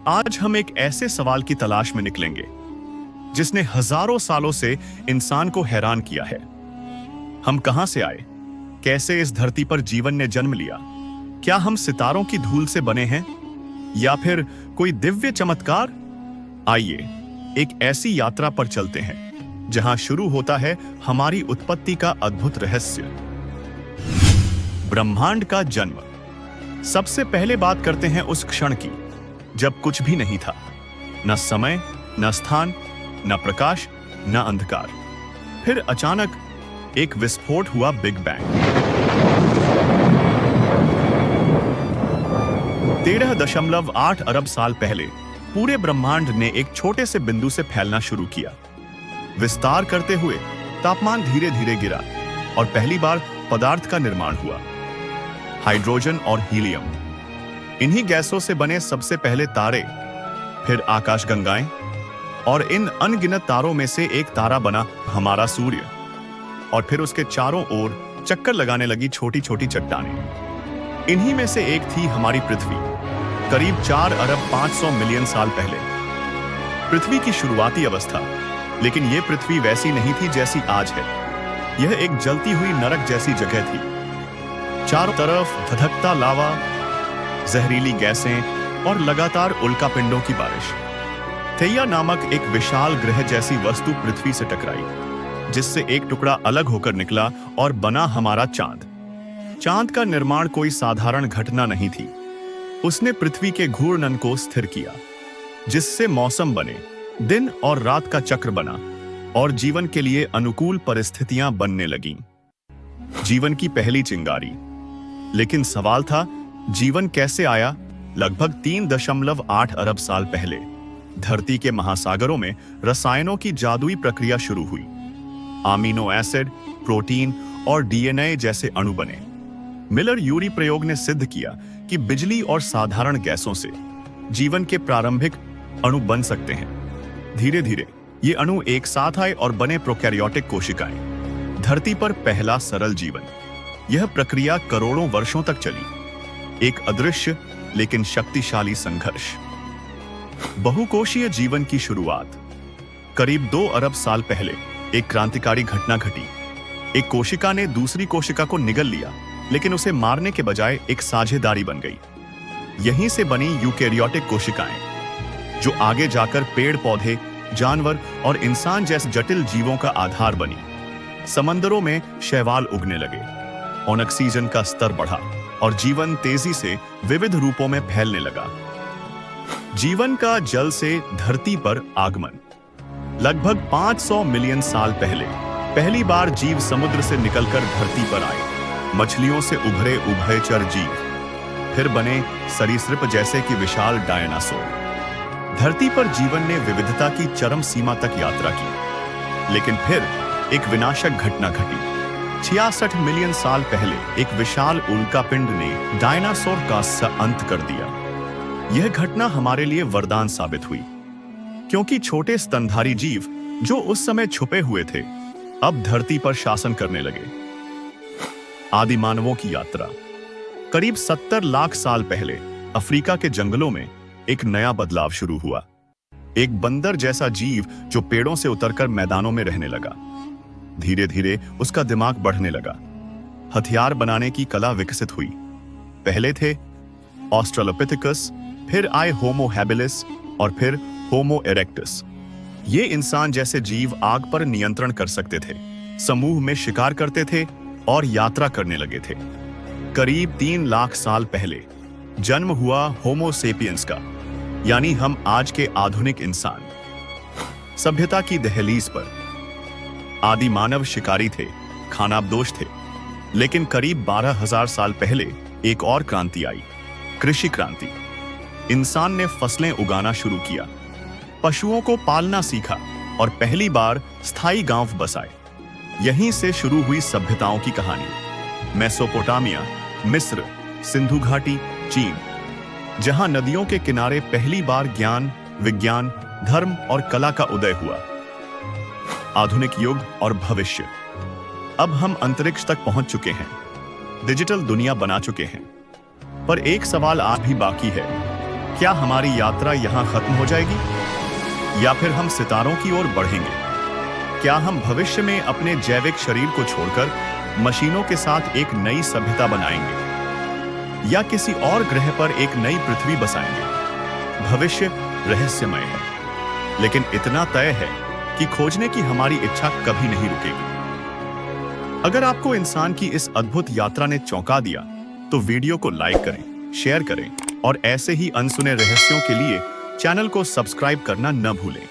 आज हम एक ऐसे सवाल की तलाश में निकलेंगे जिसने हजारों सालों से इंसान को हैरान किया है। हम कहां से आए? कैसे इस धरती पर जीवन ने जन्म लिया? क्या हम सितारों की धूल से बने हैं या फिर कोई दिव्य चमत्कार? आइए एक ऐसी यात्रा पर चलते हैं जहां शुरू होता है हमारी उत्पत्ति का अद्भुत रहस्य, ब्रह्मांड का जन्म। सबसे पहले बात करते हैं उस क्षण की जब कुछ भी नहीं था, न समय, न स्थान, न प्रकाश, न अंधकार। फिर अचानक एक विस्फोट हुआ, बिग बैंग। 13.8 अरब साल पहले पूरे ब्रह्मांड ने एक छोटे से बिंदु से फैलना शुरू किया। विस्तार करते हुए तापमान धीरे धीरे गिरा और पहली बार पदार्थ का निर्माण हुआ, हाइड्रोजन और हीलियम। इन्हीं गैसों से बने सबसे पहले तारे, फिर आकाशगंगाएं, और इन अनगिनत तारों में से एक तारा बना हमारा सूर्य। और फिर उसके चारों ओर चक्कर लगाने लगी छोटी छोटी चट्टानें। इन्हीं में से एक थी हमारी पृथ्वी, करीब 4 अरब 500 मिलियन साल पहले। पृथ्वी की शुरुआती अवस्था, लेकिन यह पृथ्वी वैसी नहीं थी जैसी आज है। यह एक जलती हुई नरक जैसी जगह थी। चारों तरफ धधकता लावा, जहरीली गैसें और लगातार उल्कापिंडों की बारिश। थेया नामक एक विशाल ग्रह जैसी वस्तु पृथ्वी से टकराई, जिससे एक टुकड़ा अलग होकर निकला और बना हमारा चांद। चांद का निर्माण कोई साधारण घटना नहीं थी। उसने पृथ्वी के घूर्णन को स्थिर किया, जिससे मौसम बने, दिन और रात का चक्र बना और जीवन के लिए अनुकूल परिस्थितियां बनने लगीं। जीवन की पहली चिंगारी। लेकिन सवाल था, जीवन कैसे आया? लगभग 3.8 अरब साल पहले धरती के महासागरों में रसायनों की जादुई प्रक्रिया शुरू हुई। अमीनो एसिड, प्रोटीन और डीएनए जैसे अणु बने। मिलर यूरी प्रयोग ने सिद्ध किया कि बिजली और साधारण गैसों से जीवन के प्रारंभिक अणु बन सकते हैं। धीरे धीरे ये अणु एक साथ आए और बने प्रोकैरियोटिक कोशिकाएं। धरती पर पहला सरल जीवन। यह प्रक्रिया करोड़ों वर्षों तक चली, एक अदृश्य लेकिन शक्तिशाली संघर्ष। बहुकोशीय जीवन की शुरुआत। करीब 2 अरब साल पहले एक क्रांतिकारी घटना घटी। एक कोशिका ने दूसरी कोशिका को निगल लिया, लेकिन उसे मारने के बजाय एक साझेदारी बन गई। यहीं से बनी यूकेरियोटिक कोशिकाएं, जो आगे जाकर पेड़ पौधे, जानवर और इंसान जैसे जटिल जीवों का आधार बनी। समंदरों में शैवाल उगने लगे, ऑक्सीजन का स्तर बढ़ा और जीवन तेजी से विविध रूपों में फैलने लगा। जीवन का जल से धरती पर आगमन। लगभग 500 मिलियन साल पहले पहली बार जीव समुद्र से निकलकर धरती पर आए। मछलियों से उभरे उभयचर जीव, फिर बने सरीसृप जैसे कि विशाल डायनासोर। धरती पर जीवन ने विविधता की चरम सीमा तक यात्रा की, लेकिन फिर एक विनाशक घटना घटी। 66 मिलियन साल पहले एक विशाल उल्कापिंड ने डायनासोर का अंत कर दिया। यह घटना हमारे लिए वरदान साबित हुई, क्योंकि छोटे स्तनधारी जीव जो उस समय छुपे हुए थे, अब धरती पर शासन करने लगे। आदि मानवों की यात्रा। करीब 70 लाख साल पहले अफ्रीका के जंगलों में एक नया बदलाव शुरू हुआ। एक बंदर जैसा जीव जो पेड़ों से उतरकर मैदानों में रहने लगा। धीरे धीरे उसका दिमाग बढ़ने लगा। हथियार बनाने की कला विकसित हुई। पहले थे ऑस्ट्रेलोपिथेकस, फिर आए होमो हैबिलिस और फिर होमो इरेक्टस। ये इंसान जैसे जीव आग पर नियंत्रण कर सकते थे, समूह में शिकार करते थे और यात्रा करने लगे थे। करीब 3 लाख साल पहले जन्म हुआ होमो सेपियंस का, यानी हम आज के आधुनिक इंसान। सभ्यता की दहलीज पर। आदि मानव शिकारी थे, खानाबदोश थे। लेकिन करीब 12,000 साल पहले एक और क्रांति आई, कृषि क्रांति। इंसान ने फसलें उगाना शुरू किया, पशुओं को पालना सीखा और पहली बार स्थायी गांव बसाए। यहीं से शुरू हुई सभ्यताओं की कहानी। मेसोपोटामिया, मिस्र, सिंधु घाटी, चीन, जहां नदियों के किनारे पहली बार ज्ञान, विज्ञान, धर्म और कला का उदय हुआ। आधुनिक युग और भविष्य। अब हम अंतरिक्ष तक पहुंच चुके हैं, डिजिटल दुनिया बना चुके हैं। पर एक सवाल आज भी बाकी है, क्या हमारी यात्रा यहाँ खत्म हो जाएगी या फिर हम सितारों की ओर बढ़ेंगे? क्या हम भविष्य में अपने जैविक शरीर को छोड़कर मशीनों के साथ एक नई सभ्यता बनाएंगे या किसी और ग्रह पर एक नई पृथ्वी बसाएंगे? भविष्य रहस्यमय है, लेकिन इतना तय है कि खोजने की हमारी इच्छा कभी नहीं रुकेगी। अगर आपको इंसान की इस अद्भुत यात्रा ने चौंका दिया, तो वीडियो को लाइक करें, शेयर करें और ऐसे ही अनसुने रहस्यों के लिए चैनल को सब्सक्राइब करना न भूलें।